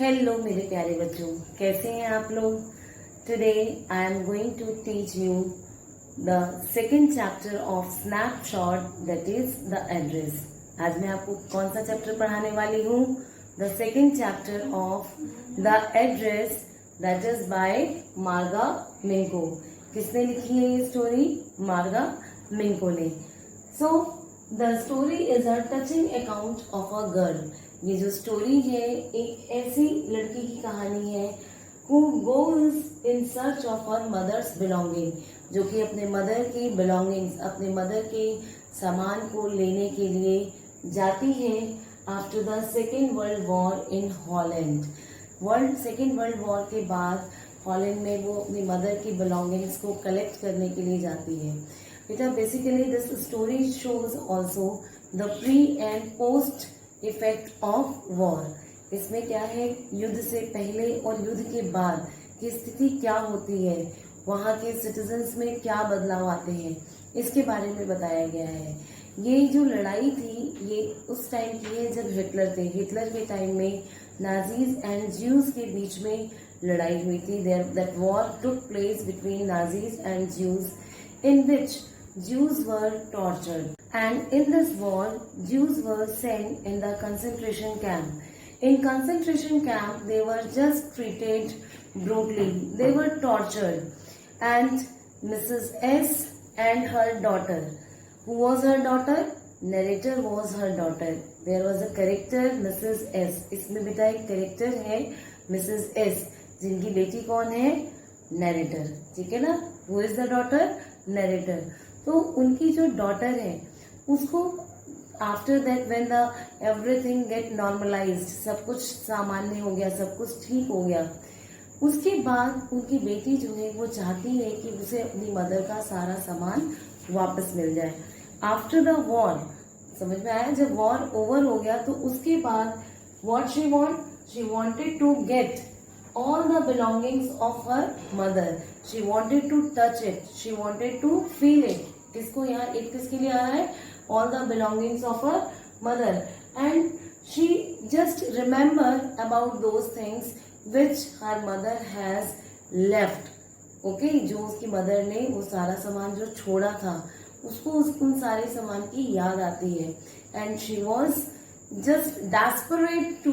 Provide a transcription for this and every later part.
Hello मेरे प्यारे बच्चों, कैसे हैं आप लोग। Today I am going to teach you the second chapter of snapshot, that is the address. आज मैं आपको कौन सा चैप्टर पढ़ाने वाली हूँ? The second chapter of the address, that is by Marga Minco. किसने लिखी है ये स्टोरी? मार्गा मिंको ने। So the story is a touching account of a girl. ये जो स्टोरी है एक ऐसी लड़की की कहानी है who goes in search of her mother's belonging, जो कि अपने मदर की belongings, अपने मदर के सामान को लेने के लिए जाती है after the second world war in Holland. Second world war के बाद हॉलैंड में वो अपनी मदर की belongings को कलेक्ट करने के लिए जाती है। बेटा basically this story shows also the pre and post effect of war. इसमें क्या है, युद्ध से पहले और युद्ध के बाद की स्थिति क्या होती है, वहाँ के सिटीजन्स में क्या बदलाव आते हैं, इसके बारे में बताया गया है। ये जो लड़ाई थी ये उस टाइम की है जब हिटलर थे। हिटलर के टाइम में नाजीज एंड ज्यूज के बीच में लड़ाई हुई थी। That war took place between Nazis and Jews in which Jews were tortured, and in this war, Jews were sent in the concentration camp. In concentration camp, they were just treated brutally. They were tortured, and Mrs. S and her daughter. Who was her daughter? Narrator was her daughter. There was a character Mrs. S. इसमें बेटा एक character है Mrs. S, जिनकी बेटी कौन है? Narrator. ठीक है ना? Who is the daughter? Narrator. तो उनकी जो डॉटर है उसको after that when the everything get normalized, सब कुछ सामान्य हो गया, सब कुछ ठीक हो गया, उसके बाद उनकी बेटी जो है वो चाहती है कि उसे अपनी मदर का सारा सामान वापस मिल जाए। आफ्टर द वॉर, समझ में आया, जब वॉर ओवर हो गया तो उसके बाद what she wanted to get all the belongings of her mother. She wanted to touch it. She wanted to feel it. इसको यहाँ एक किसके लिए आ रहा है? All the belongings of her mother. And she just remember about those things which her mother has left. Okay, जो उसकी mother ने वो सारा सामान जो छोड़ा था उसको उन सारे सामान की याद आती है। And she was just desperate to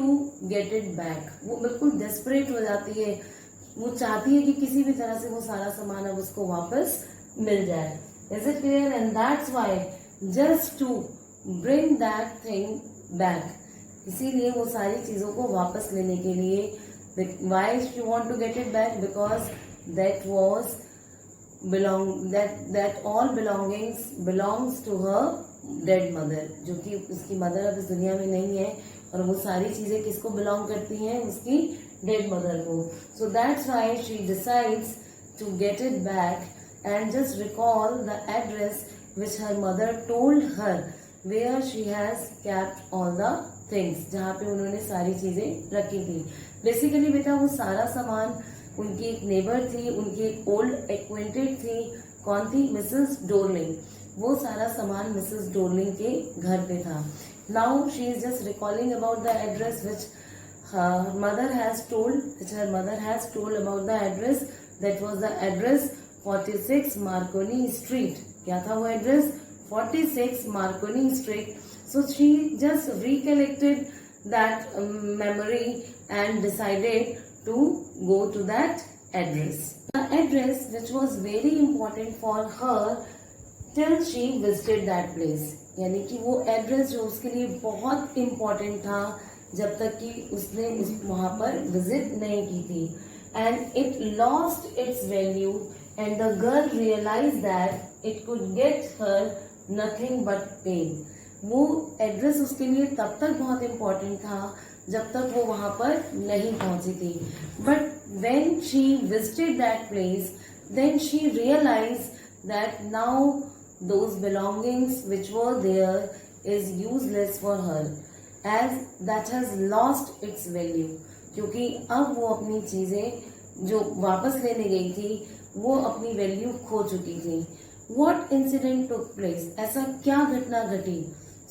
get it back. वो बिल्कुल डेस्परेट हो जाती है, वो चाहती है कि किसी भी तरह से वो सारा सामान अब उसको वापस मिल जाए। Is it clear? And that's why just to bring that thing back, इसीलिए वो सारी चीजों को वापस लेने के लिए, why she want to get it back, because that was that all belongings belongs to her dead mother, जो कि उसकी मदर अब इस दुनिया में नहीं है, और वो सारी चीजें किसको बिलोंग करती हैं? उसकी डेड मदर को। So that's why she decides to get it back and just recall the address which her mother told her where she has kept all the things, जहाँ पे उन्होंने सारी चीजें रखी थी। बेसिकली बेटा वो सारा सामान, उनकी एक नेबर थी, उनकी एक ओल्ड एक्वेंटेड थी, कौन थी? Mrs Darling. वो सारा सामान मिसेस डोरलिंग के घर पे था। Now she is just recalling about the address which her mother has told about the address. That was the address 46 Marconi Street. क्या था वो address? 46 Marconi Street. So she just recollected that memory and decided to go to that address. The address which was very important for her till she visited that place. यानी कि वो address जो उसके लिए बहुत इम्पोर्टेंट था जब तक कि उसने वहां पर विजिट नहीं की थी। And it lost its value and the girl realize that it could get her nothing but pain. वो एड्रेस उसके लिए तब तक बहुत इम्पोर्टेंट था जब तक वो वहां पर नहीं पहुंची थी। But when she visited that place, then she realize that now those belongings which were there is useless for her, as that has lost its value. क्योंकि अब वो अपनी चीजें जो वापस लेने गई थी वो अपनी वैल्यू खो चुकी थी। What incident took place? ऐसा क्या घटना घटी?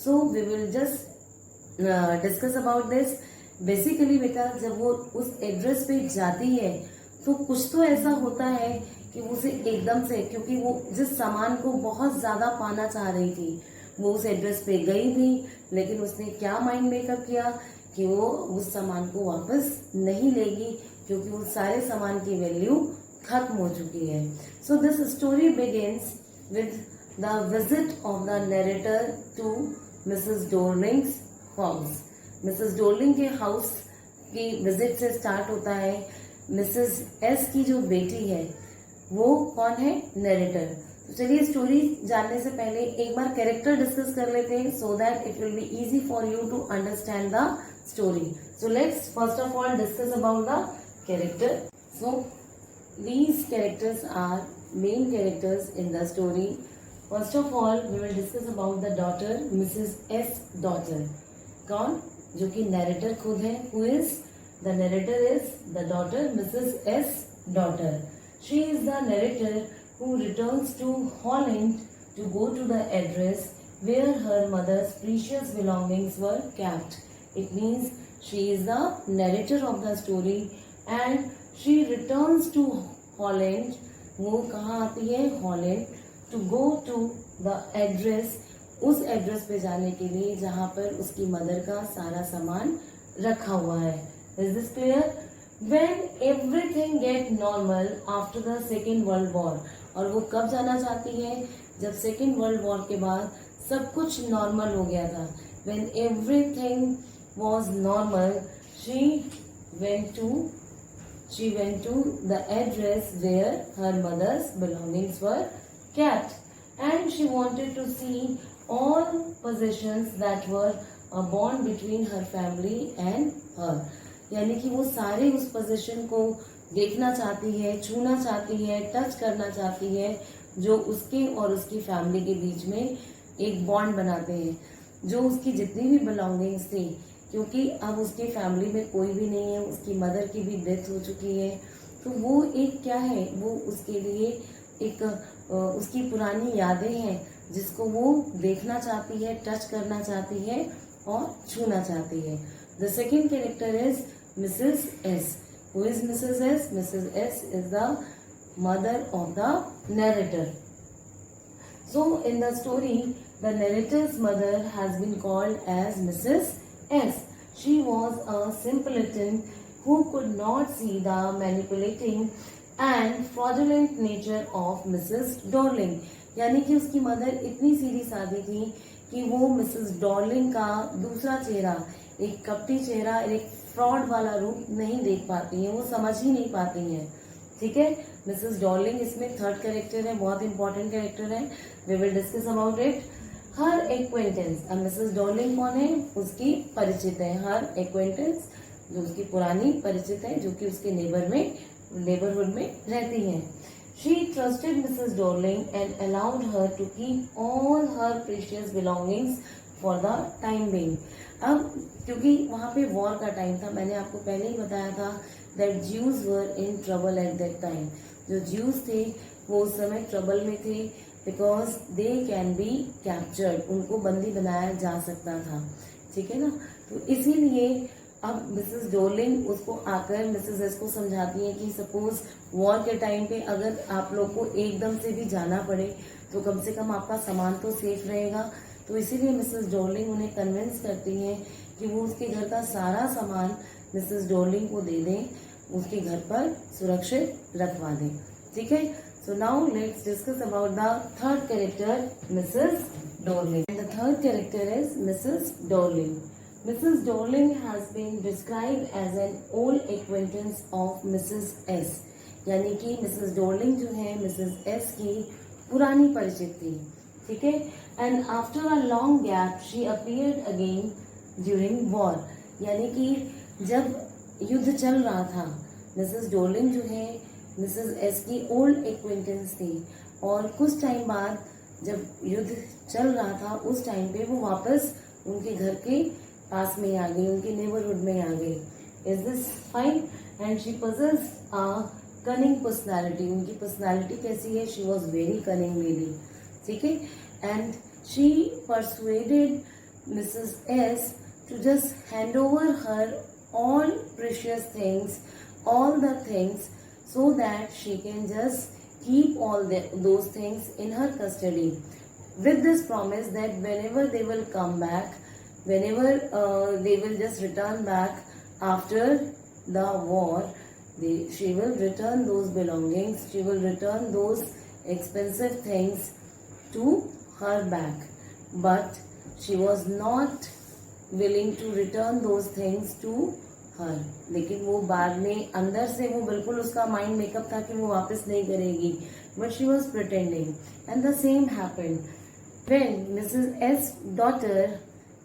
So we will just discuss about this. Basically बेटा जब वो उस एड्रेस पे जाती है तो कुछ तो ऐसा होता है कि उसे एकदम से, क्योंकि वो जिस सामान को बहुत ज्यादा पाना चाह रही थी वो उस एड्रेस पे गई थी, लेकिन उसने क्या माइंड मेकअप किया कि वो उस सामान को वापस नहीं लेगी क्योंकि उस सारे सामान की वैल्यू खत्म हो चुकी है. So this story begins with the visit of the narrator to Mrs Dorling's house. Mrs Dorling के हाउस की विजिट से स्टार्ट होता है. मिसेस एस की जो बेटी है वो कौन है? नरेटर. तो चलिए स्टोरी जानने से पहले एक बार कैरेक्टर डिस्कस कर लेते हैं so that it will be easy for you to understand the story. So let's first of all discuss about the character. So these characters are main characters in the story. First of all, we will discuss about the daughter, Mrs. S. daughter. कौन? जो कि narrator खुद है. Who is? The narrator is the daughter, Mrs. S. daughter. She is the narrator who returns to Holland to go to the address where her mother's precious belongings were kept. It means she is the narrator of the story and she returns to Holland. वो कहाँ आती है? Holland. To go to the address, उस address पे जाने के लिए जहाँ पर उसकी मदर का सारा सामान रखा हुआ है. Is this clear? When everything get normal after the Second World War. और वो कब जाना चाहती है? जब सेकेंड वर्ल्ड वॉर के बाद सब कुछ नॉर्मल हो गया था. When everything was normal, she went to the address where her mother's belongings were kept and she wanted to see all possessions that were a bond between her family and her. यानी कि वो सारे उस position को देखना चाहती है, छूना चाहती है, टच करना चाहती है जो उसके और उसकी फैमिली के बीच में एक बॉन्ड बनाते हैं. जो उसकी जितनी भी बिलोंगिंग्स थी, क्योंकि अब उसकी फैमिली में कोई भी नहीं है, उसकी मदर की भी डेथ हो चुकी है, तो वो एक क्या है, वो उसके लिए एक उसकी पुरानी यादें हैं जिसको वो देखना चाहती है, टच करना चाहती है और छूना चाहती है. The second character is Mrs S. Who is Mrs S? Mrs S is the mother of the narrator. So in the story, the narrator's mother has been called as Mrs. S. She was a simpleton who could not see the manipulating and fraudulent nature of Mrs. Dorling. यानी कि उसकी mother इतनी सीधी सादी थी कि वो Mrs Darling का दूसरा चेहरा, एक कपटी चेहरा, एक फ्रॉड वाला रूप नहीं देख पाती है, वो समझ ही नहीं पाती हैं. ठीक है. मिसेस डॉर्लिंग इसमें थर्ड कैरेक्टर है, बहुत इंपॉर्टेंट कैरेक्टर है. We will discuss about it. Her acquaintance. अब मिसेस डॉर्लिंग कौन है? उसकी परिचित है. हर एक्वेंटेंस जो उसकी पुरानी परिचित है, जो कि उसके नेबरहुड में रहती है. She trusted Mrs Dorling and allowed her to keep all her precious belongings for the time being. अब क्योंकि वहां पे वॉर का टाइम था, मैंने आपको पहले ही बताया था that Jews were in trouble at that time. जो ज्यूज थे वो उस समय ट्रबल में थे because they can be captured. उनको बंदी बनाया जा सकता था. ठीक है ना. तो इसीलिए अब मिसेस डोर्लिंग उसको आकर मिसेस एस को समझाती है कि सपोज वॉर के टाइम पे अगर आप लोग को एकदम से भी जाना पड़े तो कम से कम आपका सामान तो सेफ रहेगा. तो इसीलिए मिसेस डोर्लिंग उन्हें कन्विंस करती हैं कि वो उसके घर का सारा सामान मिसेस डोर्लिंग को दे दें, उसके घर पर सुरक्षित रखवा दें. ठीक है. So now let's discuss about the third character, Mrs. Dorling. And the third character is Mrs. Dorling. Mrs. Dorling has been described as an old acquaintance of Mrs. S. यानी कि Mrs. Dorling जो है Mrs. S की पुरानी परिचित थी. ठीक है. And after a long gap, she appeared again during war. यानी कि जब युद्ध चल रहा था, Mrs. Dorling जो है मिसेस एस की ओल्ड एक्वेंटेंस थी और कुछ टाइम बाद जब युद्ध चल रहा था उस टाइम पे वो वापस उनके घर के पास में आ गई, उनके नेबरहुड में आ गई. Is this fine? And she possess a cunning personality. उनकी पर्सनालिटी कैसी है? She was very cunning lady. ठीक है. And she persuaded Mrs S to just hand over her all precious things, all the things, so that she can just keep all those things in her custody, with this promise that whenever they will come back, whenever they will just return back after the war, she will return those belongings, she will return those expensive things to her back. But she was not willing to return those things to her. लेकिन वो बाद में अंदर से वो बिल्कुल उसका mind makeup था कि वो वापस नहीं करेगी, but she was pretending. And the same happened when Mrs. S daughter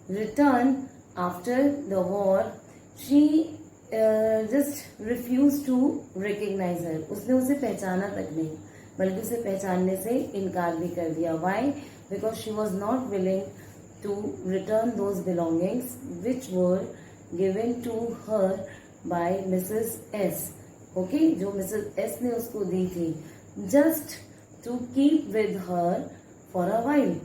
returned after the war. She just refused to recognize her. उसने उसे पहचाना तक नहीं, बल्कि उसे पहचानने से इनकार भी कर दिया. Why? Because she was not willing to return those belongings which were given to her by Mrs. S. Okay, जो Mrs. S ने उसको दी थी, just to keep with her for a while.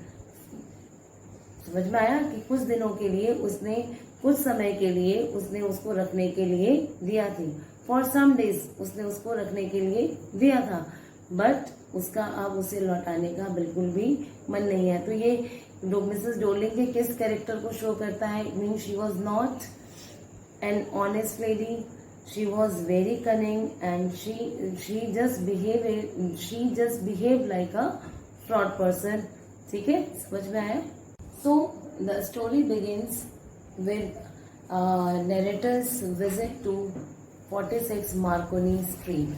समझ में आया कि कुछ दिनों के लिए उसने, कुछ समय के लिए उसने उसको रखने के लिए दिया थी. फॉर सम डेज उसने उसको रखने के लिए दिया था, बट उसका अब उसे लौटाने का बिल्कुल भी मन नहीं है. तो ये मिसेस डोलिंग के किस कैरेक्टर को शो करता है? Mean she was not an honest lady, she was very cunning and she just behaved like a fraud person. ठीक है, समझ में आया? So the story begins with narrator's visit to 46 Marconi Street.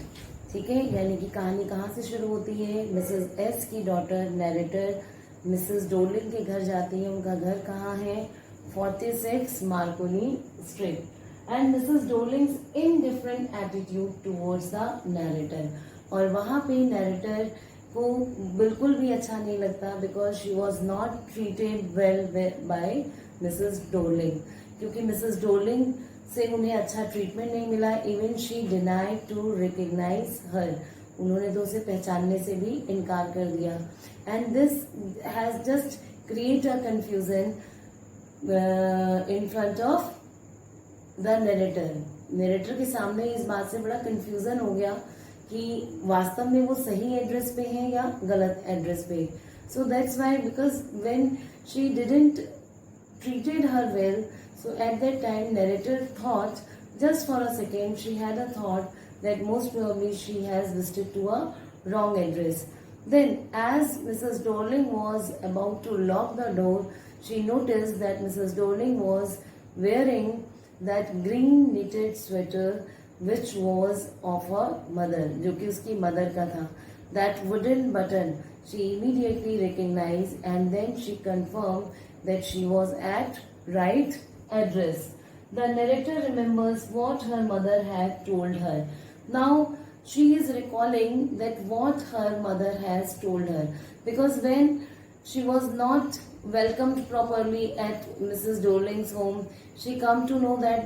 ठीक है, यानी कि कहानी कहाँ से शुरू होती है? मिसेस एस की डॉटर नैरेटर मिसेस डोलिंग के घर जाती है. उनका घर कहाँ है? 46 Marconi street. And Mrs Dorling's indifferent attitude towards the narrator. और वहाँ पे नैरेटर को बिल्कुल भी अच्छा नहीं लगता, because she was not treated well by Mrs Dorling. क्योंकि मिसेस डोलिंग से उन्हें अच्छा ट्रीटमेंट नहीं मिला. Even she denied to recognise her. उन्होंने तो उसे पहचानने से भी इनकार कर दिया. And this has just create a confusion in front of the narrator. Narrator के सामने इस बात से बड़ा कंफ्यूजन हो गया कि वास्तव में वो सही एड्रेस पे है या गलत एड्रेस पे. सो that's Y, because when she didn't treated her well, so at that time narrator thought, just for a second she had a thought that most probably she has visited to a wrong address. Then as Mrs. Dorling was about to lock the door, she noticed that Mrs. Dorling was wearing that green knitted sweater which was of her mother, जो कि उसकी mother का था. That wooden button she immediately recognized, and then she confirmed that she was at right address. The narrator remembers what her mother had told her. Now she is recalling that what her mother has told her, because when she was not welcomed properly at Mrs. Dorling's home, she come to know that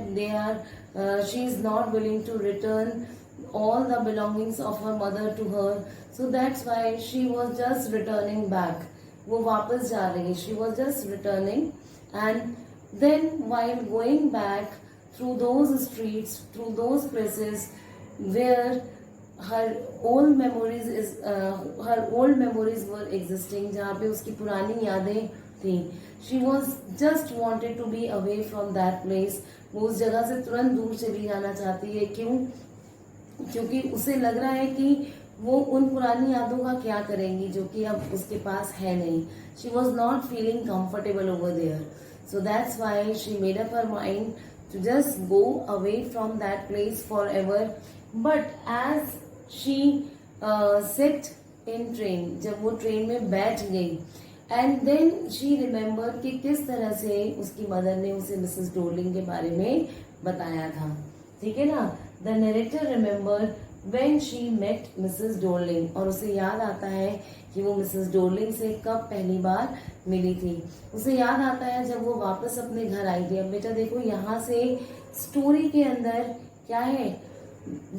she is not willing to return all the belongings of her mother to her. So that's why she was just returning back. वो वापस जा रही है. She was just returning, and then while going back through those streets, through those places where her old memories were existing, जहाँ पे उसकी पुरानी यादें थी. She was just wanted to be away from that place. वो उस जगह से तुरंत दूर चली जाना चाहती है. क्यों? क्योंकि उसे लग रहा है कि वो उन पुरानी यादों का क्या करेंगी जो कि अब उसके पास है नहीं. She was not feeling comfortable over there. So that's why she made up her mind to just go away from that place forever. But as she sit in train, जब वो ट्रेन में बैठ गई, and then she remember कि किस तरह से उसकी मदर ने उसे मिसेस डोलिंग के बारे में बताया था. ठीक है ना? The narrator remember when she met Mrs. Dorling, और उसे याद आता है कि वो मिसेस डोर्लिंग से कब पहली बार मिली थी. उसे याद आता है जब वो वापस अपने घर आई थी. अब बेटा देखो, यहाँ से स्टोरी के अंदर क्या है,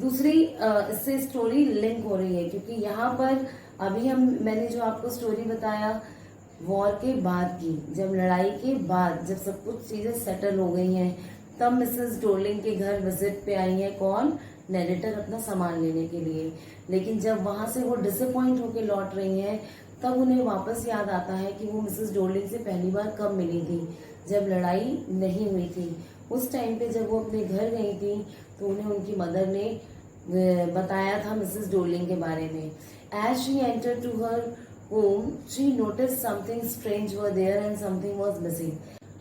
दूसरी इससे स्टोरी लिंक हो रही है. क्योंकि यहाँ पर अभी मैंने जो आपको स्टोरी बताया वॉर के बाद की, जब लड़ाई के बाद, जब सब कुछ चीजें सेटल हो गई हैं, तब मिसेस डोरलिंग के घर विजिट पे आई है कौन, नरेटर, अपना सामान लेने के लिए। लेकिन जब वहां से वो डिसअपॉइंट होके लौट रही हैं, तब उन्हें वापस याद आता है कि वो मिसेस डोरलिंग से पहली बार कब मिली थी, जब लड़ाई नहीं हुई थी। उस टाइम पे जब वो अपने घर गई थी तो उन्हें उनकी मदर ने बताया था मिसेस डोरलिंग के बारे में। As she enter to her home she notice something strange were there and something was missing.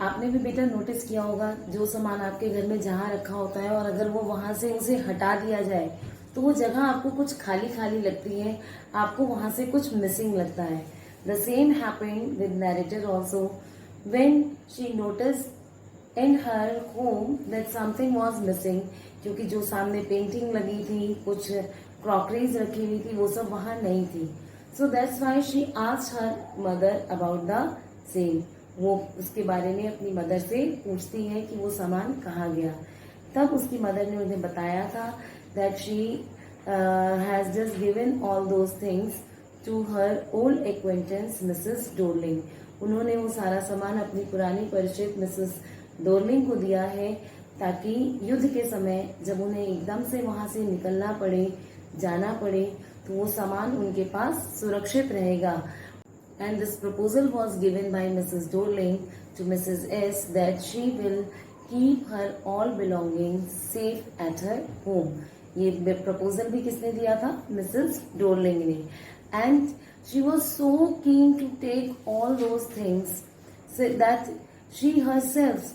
आपने भी बेटा नोटिस किया होगा, जो सामान आपके घर में जहाँ रखा होता है और अगर वो वहां से उसे हटा दिया जाए तो वो जगह आपको कुछ खाली खाली लगती है, आपको वहां से कुछ मिसिंग लगता है। The same happened with narrator also when she notice in her home that something was missing, क्योंकि जो सामने पेंटिंग लगी थी, कुछ क्रॉकरीज रखी हुई थी, वो सब वहां नहीं थी। सो that's why she asked her mother about the same. वो उसके बारे में अपनी मदर से पूछती है कि वो सामान कहाँ गया। तब उसकी मदर ने उन्हें बताया था that she has just given all those things to her old acquaintance Mrs Dorling. उन्होंने वो सारा सामान अपनी पुरानी परिचित मिसेस डोरलिंग को दिया है, ताकि युद्ध के समय जब उन्हें एकदम से वहां से निकलना पड़े, जाना पड़े, तो वो सामान उनके पास सुरक्षित रहेगा। And this proposal was given by Mrs. Dorling to Mrs. S that she will keep her all belongings safe at her home. ये proposal भी किसने दिया था, Mrs. Dorling ने। And she was so keen to take all those things so that she herself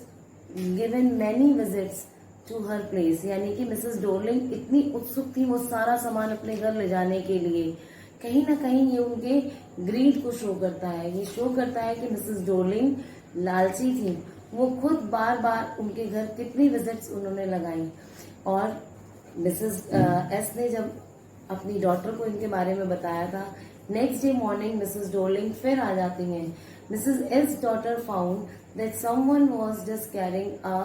given many visits to her place। यानी कि Mrs Darling इतनी उत्सुक थी वो सारा सामान अपने घर ले जाने के लिए। कहीं ना कहीं ये उनके ग्रीड को शो करता है, ये शो करता है कि मिसेस डोरलिंग लालची थी। वो खुद बार बार उनके घर कितनी विजिट्स उन्होंने लगाई। और मिसेस एस ने जब अपनी डॉटर को इनके बारे में बताया था, next day morning Mrs Darling फिर आ जाती हैं। Mrs S daughter found that someone was just carrying a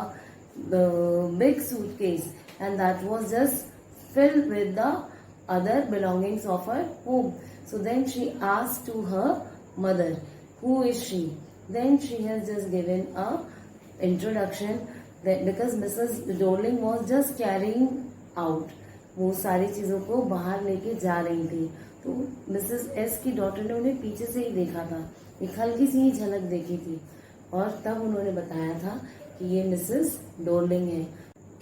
big suitcase and that was just filled with the other belongings of her home. So then she asked to her mother, who is she? Then she has just given a introduction that because Mrs. Dorling was just carrying out, वो सारी चीजों को बाहर लेके जा रही थी। तो मिसेस एस की डॉटर ने उन्हें पीछे से ही देखा था, एक हल्की सी ही झलक देखी थी, और तब उन्होंने बताया था कि ये मिसेस डोरलिंग है।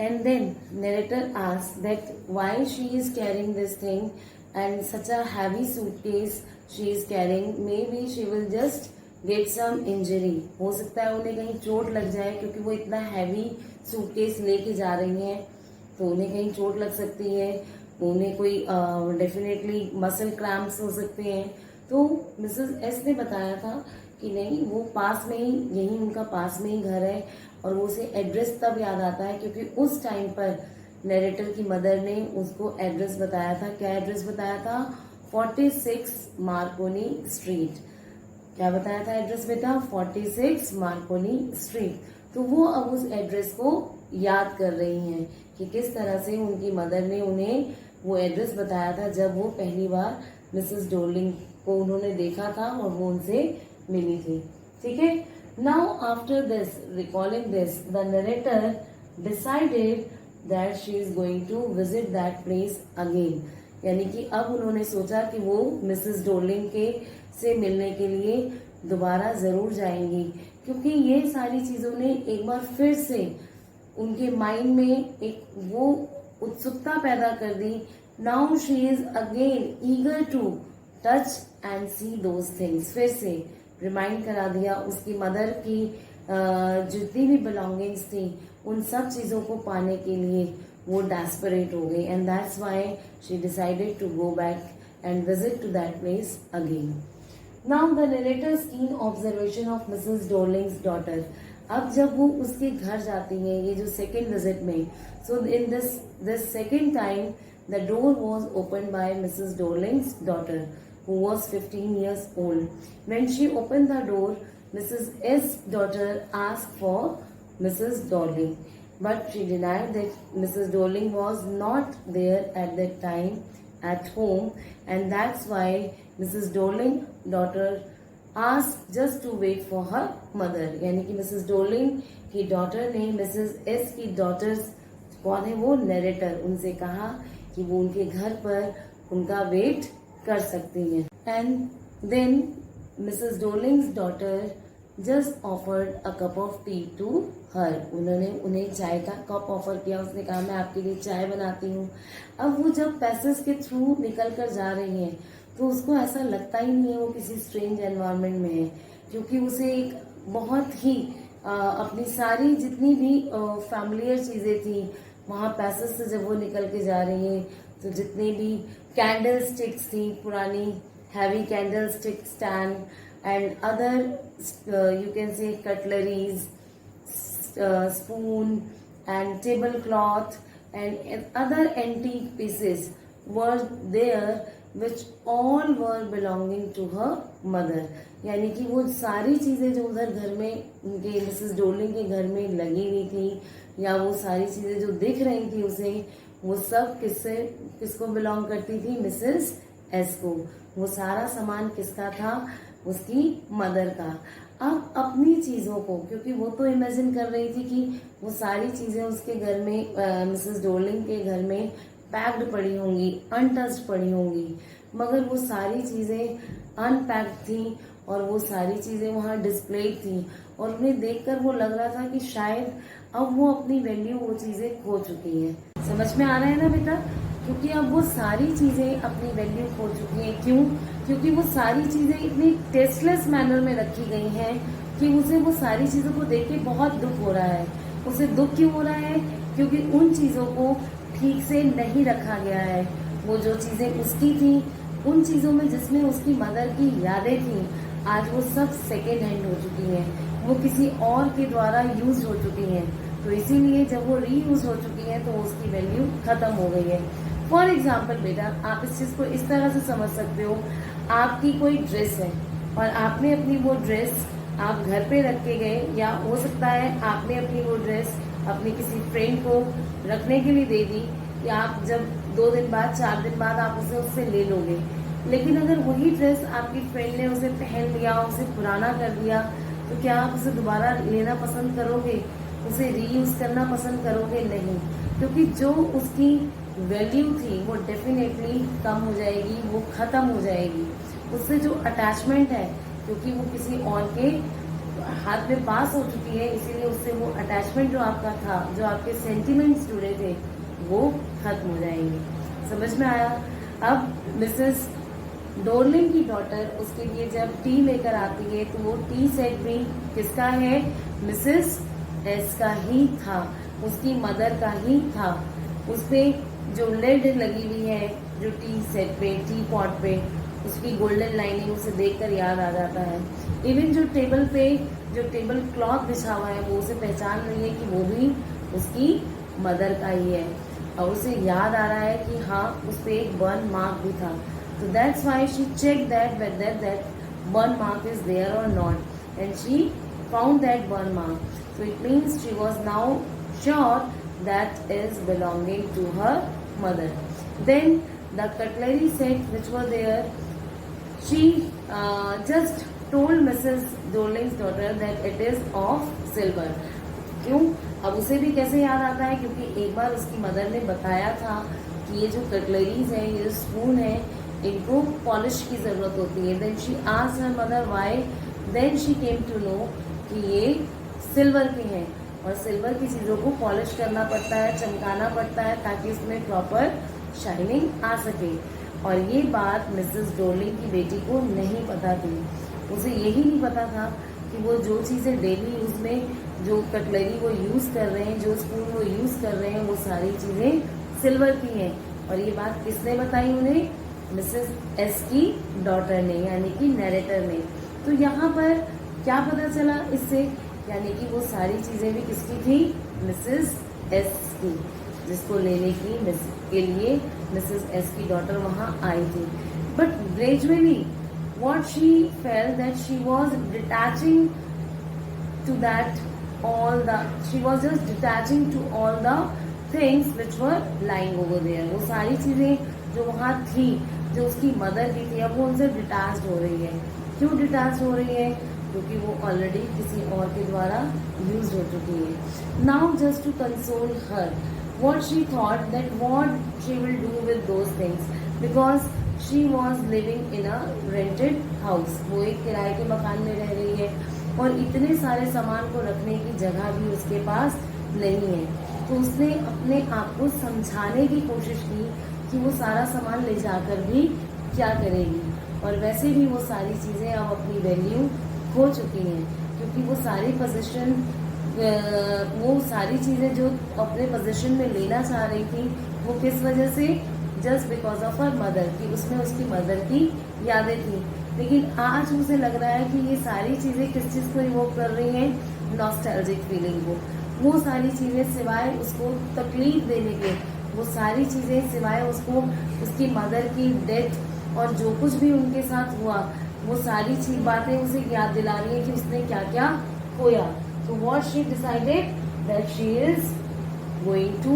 And then narrator asks that why she is carrying this thing and such a heavy suitcase she is carrying. Maybe she will just get some injury. हो सकता है उन्हें कहीं चोट लग जाए, क्योंकि वो इतना हैवी सूटकेस लेके जा रही हैं, तो उन्हें कहीं चोट लग सकती है, उन्हें कोई डेफिनेटली मसल क्रैम्प्स हो सकते हैं। तो मिसेस एस ने बताया था कि नहीं, वो पास में ही, यही उनका पास में ही घर है। और वो उसे एड्रेस तब याद आता है क्योंकि उस टाइम पर नरेटर की मदर ने उसको एड्रेस बताया था। क्या एड्रेस बताया था? 46 मार्कोनी स्ट्रीट। क्या बताया था एड्रेस बेटा? 46 मार्कोनी स्ट्रीट। तो वो अब उस एड्रेस को याद कर रही हैं कि किस तरह से उनकी मदर ने उन्हें वो एड्रेस बताया था जब वो पहली बार मिसेस डोरलिंग को उन्होंने देखा था और वो उनसे मिली थी। ठीक है। Now after this, recalling this, the narrator decided that she is going to visit that place again. यानी कि अब उन्होंने सोचा कि वो मिसेस डोरलिंग के से मिलने के लिए दोबारा जरूर जाएंगी, क्योंकि ये सारी चीजों ने एक बार फिर से उनके माइंड में एक वो उत्सुकता पैदा कर दी। Now she is again eager to touch and see those things. फिर से रिमाइंड करा दिया उसकी मदर की जितनी भी बिलोंगिंग्स थी, उन सब चीजों को पाने के लिए वो डेस्परेट हो गई। And that's why she decided to go back and visit to that place again. Now the narrator's keen observation of Mrs Dorling's daughter. अब जब वो उसके घर जाती है, ये जो सेकेंड विजिट में, so in this second time the door was open by Mrs Dorling's daughter, who was 15 years old. When she opened the door, Mrs. S. daughter asked for Mrs. Dorling, but she denied that Mrs. Dorling was not there at that time at home, and that's why Mrs. Dorling daughter asked just to wait for her mother, यानी कि Mrs Dorling की daughter ने Mrs S की daughters, कौन है वो narrator, उनसे कहा कि वो उनके घर पर उनका वेट कर सकती हैं. And then Mrs Dorling's daughter just offered a cup of tea to her. उन्होंने उन्हें चाय का कप ऑफर किया. उसने कहा मैं आपके लिए चाय बनाती हूँ. अब वो जब पैसेज के थ्रू निकल कर जा रही हैं तो उसको ऐसा लगता ही नहीं है वो किसी स्ट्रेंज एनवायरनमेंट में है, क्योंकि उसे एक बहुत ही अपनी सारी जितनी भी फैमिलियर चीजें थी वहां पैसेज से जब वो निकल के जा रही है तो जितनी भी कैंडल स्टिक्स थी, पुरानी heavy candle stick stand and other you can say cutleries, spoon and tablecloth and other antique pieces were there which all were belonging to her mother. यानी कि वो सारी चीजें जो उधर घर में उनके मिसेस डोलिंग के घर में लगी हुई थी या वो सारी चीजें जो दिख रही थी उसे, वो सब किसको बिलोंग करती थी? मिसेस एस को. वो सारा सामान किसका था? उसकी मदर का. अब अपनी चीजों को, क्योंकि वो तो इमेजिन कर रही थी कि वो सारी चीजें उसके घर में मिसेस डोलिंग के घर में पैक्ड पड़ी होंगी, अनटच्ड पड़ी होंगी, मगर वो सारी चीजें अनपैक्ड थी और वो सारी चीजें वहां डिस्प्लेड थी और उन्हें देखकर वो लग रहा था कि शायद अब वो अपनी वैल्यू वो चीजें खो चुकी हैं. समझ में आ रहा है ना बेटा? क्योंकि अब वो सारी चीजें अपनी वैल्यू खो चुकी हैं. क्यों? क्योंकि वो सारी चीजें इतनी टेस्टलेस मैनर में रखी गई हैं कि उसे वो सारी चीजों को देख के बहुत दुख हो रहा है. उसे दुख क्यों हो रहा है? क्योंकि उन चीजों को ठीक से नहीं रखा गया है. वो जो चीजें उसकी थी, उन चीजों में जिसमें उसकी मदर की यादें थी, आज वो सब सेकेंड हैंड हो चुकी हैं. वो किसी और के द्वारा यूज हो चुकी हैं. तो इसीलिए जब वो रीयूज हो चुकी हैं तो उसकी वैल्यू खत्म हो गई है. फॉर एग्जाम्पल बेटा, आप इस चीज को इस तरह से समझ सकते हो. आपकी कोई ड्रेस है और आपने अपनी वो ड्रेस आप घर पे रख के गए, या हो सकता है आपने अपनी वो ड्रेस अपनी किसी फ्रेंड को रखने के लिए दे दी, या आप जब 2 दिन बाद 4 दिन बाद आप उसे उससे ले लोगे. लेकिन अगर वही ड्रेस आपकी फ्रेंड ने उसे पहन लिया, उसे पुराना कर दिया, तो क्या आप उसे दोबारा लेना पसंद करोगे? उसे रीयूज करना पसंद करोगे? नहीं, क्योंकि जो उसकी वैल्यू थी वो डेफिनेटली कम हो जाएगी, वो खत्म हो जाएगी. उससे जो अटैचमेंट है, क्योंकि वो किसी और के हाथ में पास हो चुकी है, इसीलिए उससे वो अटैचमेंट जो आपका था, जो आपके सेंटिमेंट्स जुड़े थे, वो खत्म हो जाएंगे. समझ में आया? अब मिसेस डोलिंग की डॉटर उसके लिए जब टी लेकर आती है तो वो टी सेट भी किसका है? मिसेस एस का ही था, उसकी मदर का ही था. उसपे जो लेड लगी हुई है जो टी सेट पे, टी पॉट पे, उसकी गोल्डन लाइनिंग उसे देखकर याद आ जाता है. इवन जो टेबल पे जो टेबल क्लॉथ बिछा हुआ है वो उसे पहचान रही है कि वो भी उसकी मदर का ही है, और उसे याद आ रहा है कि हाँ उस पे एक बर्न मार्क भी था. तो that's why she check that whether that burn mark is there और not, and she found that burn mark. So it means she was now sure that is belonging to her mother. Then the cutlery set which were there, she just told Mrs. Doling's daughter that it is of silver. क्यों? अब उसे भी कैसे याद आता है? क्योंकि एक बार उसकी मदर ने बताया था कि ये जो कटलरीज है, ये जो स्पून है, इनको पॉलिश की जरूरत होती है. Then she asked her mother why. Then she came to know कि ये सिल्वर की है और सिल्वर की चीजों को पॉलिश करना पड़ता है, चमकाना पड़ता है ताकि उसमें प्रॉपर शाइनिंग आ सके. और ये बात मिसेस डोलिंग की बेटी को नहीं पता थी. उसे यही नहीं पता था कि वो जो चीजें डेली यूज में, जो कटलरी वो यूज कर रहे हैं, जो स्पून वो यूज कर रहे हैं, वो सारी चीजें सिल्वर की हैं. और ये बात किसने बताई उन्हें? मिसेस एस की डॉटर ने, यानी कि नरेटर ने. तो यहाँ पर क्या पता चला इससे? यानी कि वो सारी चीजें भी किसकी थी? मिसेस एस की, जिसको लेने के लिए मिसेस एस की डॉटर वहां आई थी. But gradually what she felt that she was detaching to that she was just detaching to all the things which were lying over there. वो सारी चीजें जो वहां थी, जो उसकी मदर की थी, अब वो उनसे डिटैच्ड हो रही है. क्यों डिटैच हो रही है? क्योंकि वो ऑलरेडी किसी और के द्वारा यूज हो चुकी है। Now just to console her, what she thought that what she will do with those things, because she was living in a rented house, वो एक किराए के मकान में रह रही है और इतने सारे सामान को रखने की जगह भी उसके पास नहीं है। तो उसने अपने आप को समझाने की कोशिश की कि वो सारा सामान ले जाकर भी क्या करेगी, और वैसे भी वो सारी चीजें अब अपनी वैल्यू खो चुकी हैं, क्योंकि वो सारी पोजीशन, वो सारी चीजें जो अपने पोजीशन में लेना चाह रही थी, वो किस वजह से? Just because of her mother, कि उसमें उसकी मदर की यादें थी। लेकिन आज उसे लग रहा है कि ये सारी चीजें किस चीज को इवोक कर रही हैं? नॉस्टैल्जिक फीलिंग को। वो सारी चीजें सिवाय उसको तकलीफ देने के, वो सारी चीजें सिवाय उसको उसकी मदर की डेथ और जो कुछ भी उनके साथ हुआ, वो सारी चीज बातें उसे याद दिला रही है कि उसने क्या क्या खोया। So what she decided, that she is going to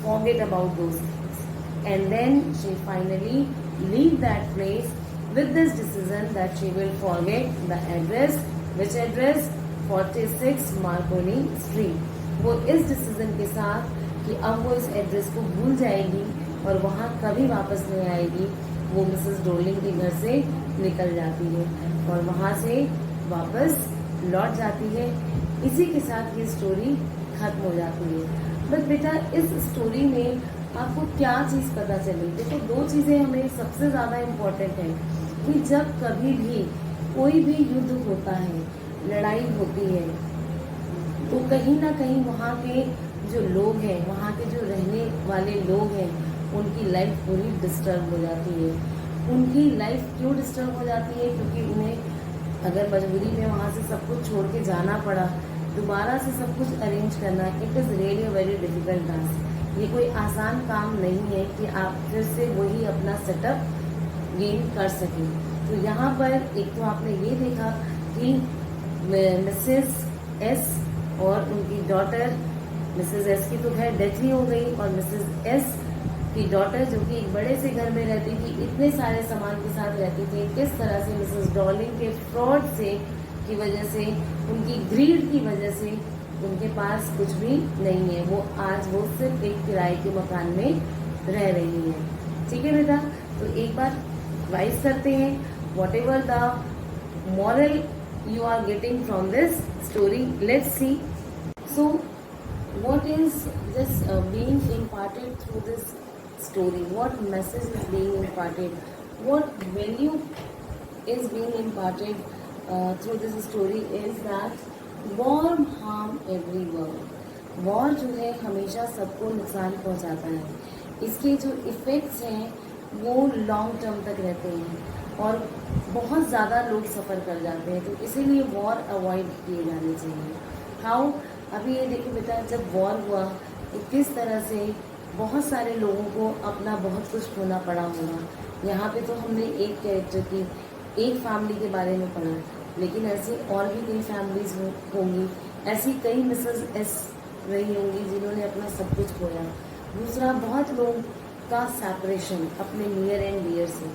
forget about those things, and then she finally leave that place with this decision that she will forget the address. Which address? 46 Marconi Street. वो इस decision के साथ कि अब वो इस address को भूल जाएगी और वहाँ कभी वापस नहीं आएगी, वो मिसेस डोर्लिंग के घर से निकल जाती है और वहाँ से वापस लौट जाती है। इसी के साथ ये स्टोरी खत्म हो जाती है। बट बेटा, इस स्टोरी में आपको क्या चीज पता चली? देखो, दो चीजें हमें सबसे ज्यादा इम्पोर्टेंट है कि जब कभी भी कोई भी युद्ध होता है, लड़ाई होती है, तो कहीं ना कहीं वहाँ के जो लोग हैं, वहाँ के जो रहने वाले लोग हैं, उनकी लाइफ पूरी डिस्टर्ब हो जाती है। उनकी लाइफ क्यों डिस्टर्ब हो जाती है? क्योंकि उन्हें अगर मजबूरी में वहाँ से सब कुछ छोड़ के जाना पड़ा, दोबारा से सब कुछ अरेंज करना, it is really very difficult task. ये कोई आसान काम नहीं है कि आप फिर से वही अपना सेटअप गेन कर सकें। तो यहाँ पर एक तो आपने ये देखा कि मिसेस एस और उनकी डॉटर, मिसेस एस की तो खैर डेथ ही हो गई, और मिसेस एस की डॉटर जो कि एक बड़े से घर में रहती थी, इतने सारे सामान के साथ रहती थी, किस तरह से मिसेस डॉर्लिंग के फ्रॉड से की वजह से, उनकी ग्रीड की वजह से उनके पास कुछ भी नहीं है। वो आज वो सिर्फ एक किराए के मकान में रह रही है। ठीक है बेटा, तो एक बार रिवाइज करते हैं what ever the moral you are getting from this story. Let's see. So what is this being imparted through this story? What message is being imparted? What value is being imparted through this story is that war harm everyone. War जो है हमेशा सबको नुकसान पहुंचाता है। इसके जो effects हैं वो लॉन्ग टर्म तक रहते हैं और बहुत ज़्यादा लोग सफ़र कर जाते हैं। तो इसीलिए वॉर अवॉइड किए जाने चाहिए। हाउ? अभी ये देखो बेटा, जब वॉर हुआ तो किस तरह से बहुत सारे लोगों को अपना बहुत कुछ खोना पड़ा होगा। यहाँ पे तो हमने एक कैरेक्टर की, एक फैमिली के बारे में पढ़ा, लेकिन ऐसी और भी कई फैमिलीज होंगी, ऐसी कई मिसेस एस रही होंगी जिन्होंने अपना सब कुछ खोया। दूसरा, बहुत लोग का सेपरेशन अपने नियर एंड डियर से,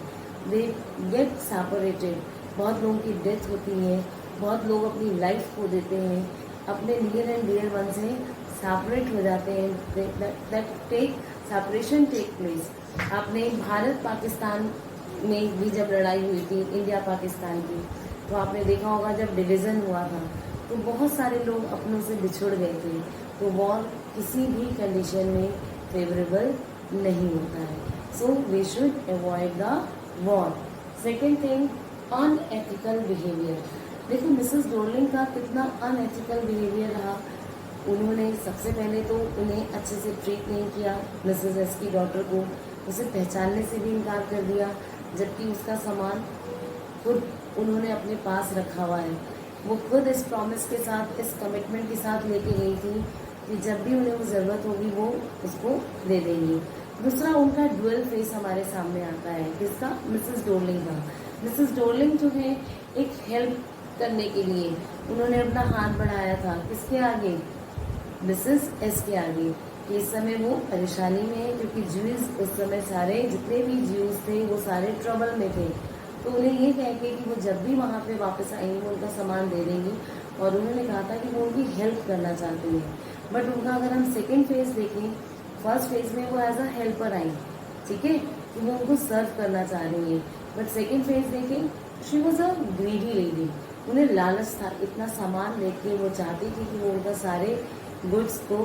दे गेट सेपरेटेड। बहुत लोगों की डेथ होती है, बहुत लोग अपनी लाइफ खो देते हैं, अपने नियर एंड डियर वन से सेपरेट हो जाते हैं। That separation take place. आपने भारत पाकिस्तान में भी जब लड़ाई हुई थी, इंडिया पाकिस्तान की, तो आपने देखा होगा जब डिवीज़न हुआ था तो बहुत सारे लोग अपनों से बिछुड़ गए थे। तो वॉर किसी भी कंडीशन में फेवरेबल नहीं होता है। So we should avoid the war. Second thing, unethical behaviour. देखो मिसेस डोर्लिंग का कितना अनएथिकल बिहेवियर रहा। उन्होंने सबसे पहले तो उन्हें अच्छे से ट्रीट नहीं किया, मिसेस एस की डॉटर को उसे पहचानने से भी इनकार कर दिया, जबकि उसका सामान खुद उन्होंने अपने पास रखा हुआ है। वो खुद इस प्रॉमिस के साथ, इस कमिटमेंट के साथ लेके गई थी कि जब भी उन्हें वो ज़रूरत होगी वो उसको दे देंगी। दूसरा, उनका ड्यूअल फेस हमारे सामने आता है। किसका? मिसेस डोर्लिंग का। मिसेस डोर्लिंग जो है एक हेल्प करने के लिए उन्होंने अपना हाथ बढ़ाया था, किसके आगे? मिसेस एस के आगे। कि इस समय वो परेशानी में है, क्योंकि ज्यूज उस समय सारे जितने भी ज्यूज थे वो सारे ट्रबल में थे। तो उन्हें ये कह के कि वो जब भी वहाँ पे वापस आएंगी वो उनका सामान दे देंगी, और उन्होंने कहा था कि वो उनकी हेल्प करना चाहती हैं। बट उनका अगर हम सेकेंड फेज देखें, फर्स्ट फेज में वो एज अ हेल्पर आई, ठीक है, कि वो उनको सर्व करना चाह रही है। बट सेकेंड फेज देखें, she was a greedy lady, उन्हें लालच था, इतना सामान लेके वो चाहती थी कि वो उनका सारे गुड्स को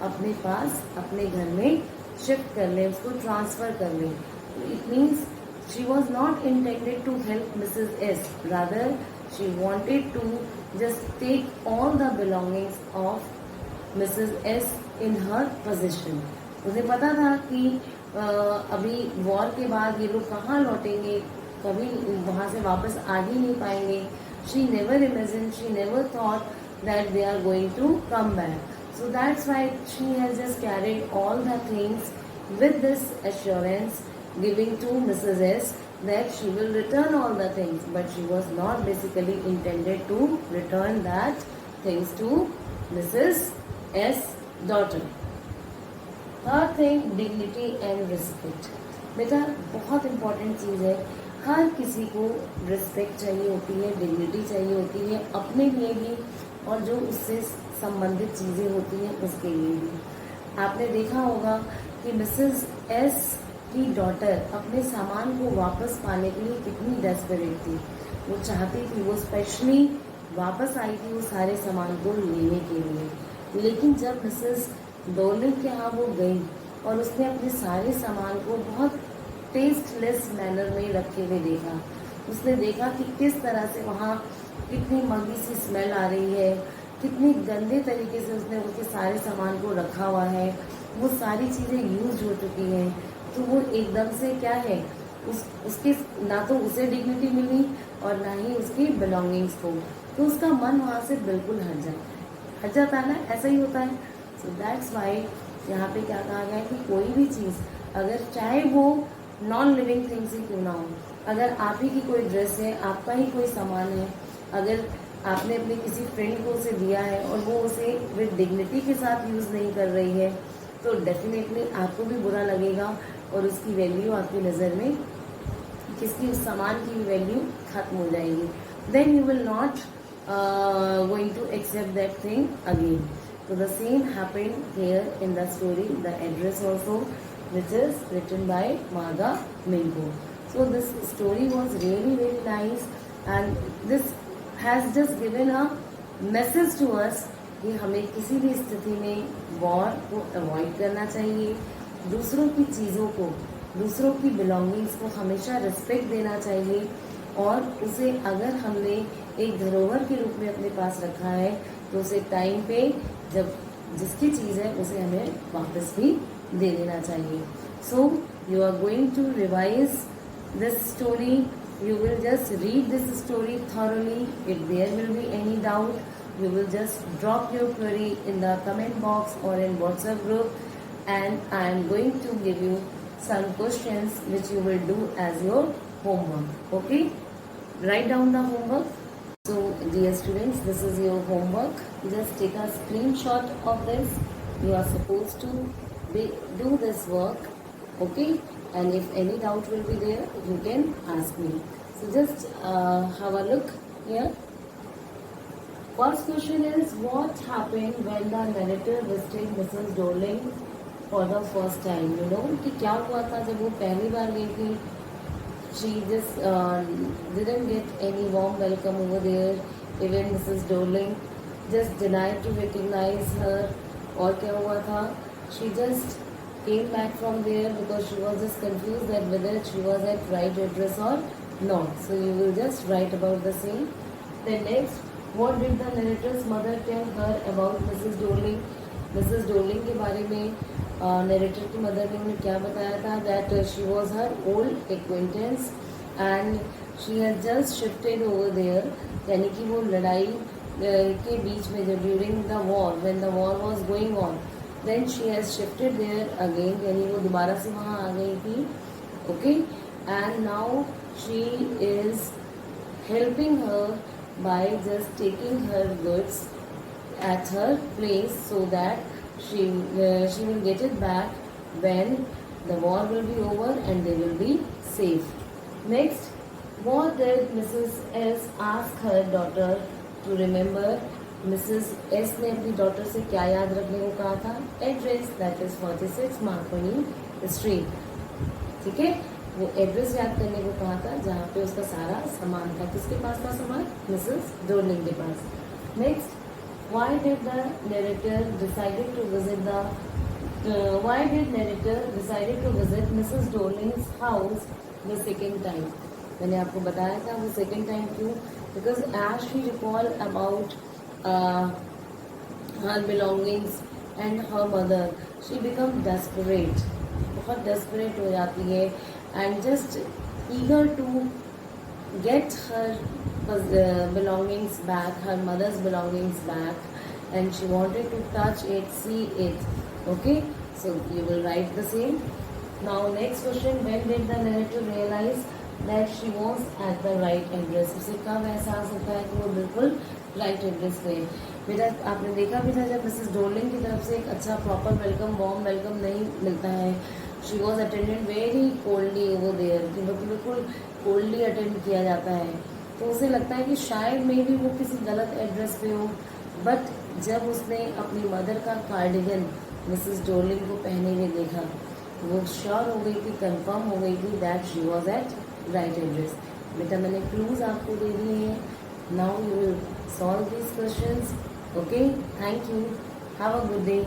अपने पास अपने घर में शिफ्ट कर ले, उसको ट्रांसफर कर ले। It means she was not intended to help Mrs S, rather she wanted to just take all the belongings of Mrs S in her position. उन्हें पता था कि अभी वॉर के बाद ये लोग कहाँ लौटेंगे, कभी वहाँ से वापस आ ही नहीं पाएंगे। She never imagine, she never thought that they are going to come back. So that's why she has just carried all the things with this assurance, giving to Mrs. S that she will return all the things, but she was not basically intended to return that things to Mrs. S daughter. Third thing, dignity and respect. बेटा बहुत important चीज़ है, हर किसी को respect चाहिए होती है, dignity चाहिए होती है, अपने लिए भी और जो उससे संबंधित चीज़ें होती हैं उसके लिए भी। आपने देखा होगा कि मिसेस एस की डॉटर अपने सामान को वापस पाने के लिए कितनी डेस्परेट थी। वो चाहती थी, वो स्पेशली वापस आई थी वो सारे सामान को लेने के लिए। लेकिन जब मिसेस डोलिंग के यहाँ वो गई और उसने अपने सारे सामान को बहुत टेस्टलेस मैनर में रखे हुए देखा, उसने देखा कि किस तरह से वहाँ कितनी मंदी सी स्मेल आ रही है, कितनी गंदे तरीके से उसने उसके सारे सामान को रखा हुआ है, वो सारी चीज़ें यूज हो चुकी हैं। तो वो एकदम से क्या है, उसके ना तो उसे डिग्निटी मिली और ना ही उसकी बिलोंगिंग्स को, तो उसका मन वहाँ से बिल्कुल हट जाता है ना, ऐसा ही होता है। सो दैट्स वाई यहाँ पे क्या कहा गया है कि कोई भी चीज़ अगर चाहे वो नॉन लिविंग थिंग्स ही क्यों ना हो, अगर आप ही की कोई ड्रेस है, आपका ही कोई सामान है, अगर आपने अपने किसी फ्रेंड को उसे दिया है और वो उसे विद डिग्निटी के साथ यूज़ नहीं कर रही है, तो डेफिनेटली आपको भी बुरा लगेगा और उसकी वैल्यू आपकी नज़र में, किसकी उस सामान की वैल्यू खत्म हो जाएगी। Then you will not going to accept that thing again. So the same happened here in the story, the address also, which is written by Madha Mingo. So this story was really very nice, and this has just given a message to us कि हमें किसी भी स्थिति में war को avoid करना चाहिए, दूसरों की चीज़ों को, दूसरों की बिलोंगिंग्स को हमेशा रिस्पेक्ट देना चाहिए, और उसे अगर हमने एक धरोहर के रूप में अपने पास रखा है तो उसे टाइम पे जब जिसकी चीज़ है उसे हमें वापस भी दे देना चाहिए। So you are going to revise this story, you will just read this story thoroughly. If there will be any doubt, you will just drop your query in the comment box or in WhatsApp group, and I am going to give you some questions which you will do as your homework. Okay, write down the homework. So dear students, this is your homework. Just take a screenshot of this. You are supposed to do this work. Okay, and if any doubt will be there, you can ask me. So just have a look here. First question is, what happened when the narrator visited Mrs. Dorling for the first time? You know कि क्या हुआ था जब वो पहली बार गई थी? She just didn't get any warm welcome over there. Even Mrs. Dorling just denied to recognize her. और क्या हुआ था? She just came back from there because she was just confused that whether she was at right address or not. So you will just write about the same. Then next, what did the narrator's mother tell her about Mrs. Dorling? Mrs. Dorling के बारे में narrator की mother ने उन्हें क्या बताया था? That she was her old acquaintance and she had just shifted over there. यानी कि वो लड़ाई के बीच में जब during the war, when the war was going on, then she has shifted there again, यानी वो दोबारा से वहाँ आ गई थी. Okay, and now she is helping her by just taking her goods at her place so that she will get it back when the war will be over and they will be safe. Next, What did Mrs. S ask her daughter to remember? Mrs. S ने अपनी daughter से क्या याद रखने को कहा था? Address, that is 46 Marconi street. ठीक है, वो एड्रेस याद करने को कहा था जहाँ पे उसका सारा सामान था. किसके पास था सामान? मिसेस डोरलिंग के पास. Next, why did narrator decided to visit Mrs. Dorling's house the second time? मैंने आपको बताया था वो सेकेंड टाइम क्यों? Because as she recall about her belongings and her mother, she become desperate. बहुत desperate हो जाती है and just eager to get her belongings back, her mother's belongings back, and she wanted to touch it, see it. Okay, so you will write the same. Now next question, when did the narrator realize that she was at the right address? उसे कब एहसास होता है कि वो बिल्कुल right address पे है? बेटा आपने देखा भी था जब मिसेस डोरलिंग की तरफ से एक अच्छा प्रॉपर वेलकम, वार्म वेलकम नहीं मिलता है. She was attended very coldly over there, कि बिल्कुल कोल्डली अटेंड किया जाता है. तो उसे लगता है कि शायद मे भी वो किसी गलत एड्रेस पे हो. बट जब उसने अपनी मदर का कार्डिगन मिसेस डोरलिंग को पहने हुए देखा, वो श्योर हो गई थी, कंफर्म हो गई थी that she was at right address. बेटा मैंने क्लूज आपको दे दिए हैं. Now you will solve these questions. Okay, thank you, have a good day.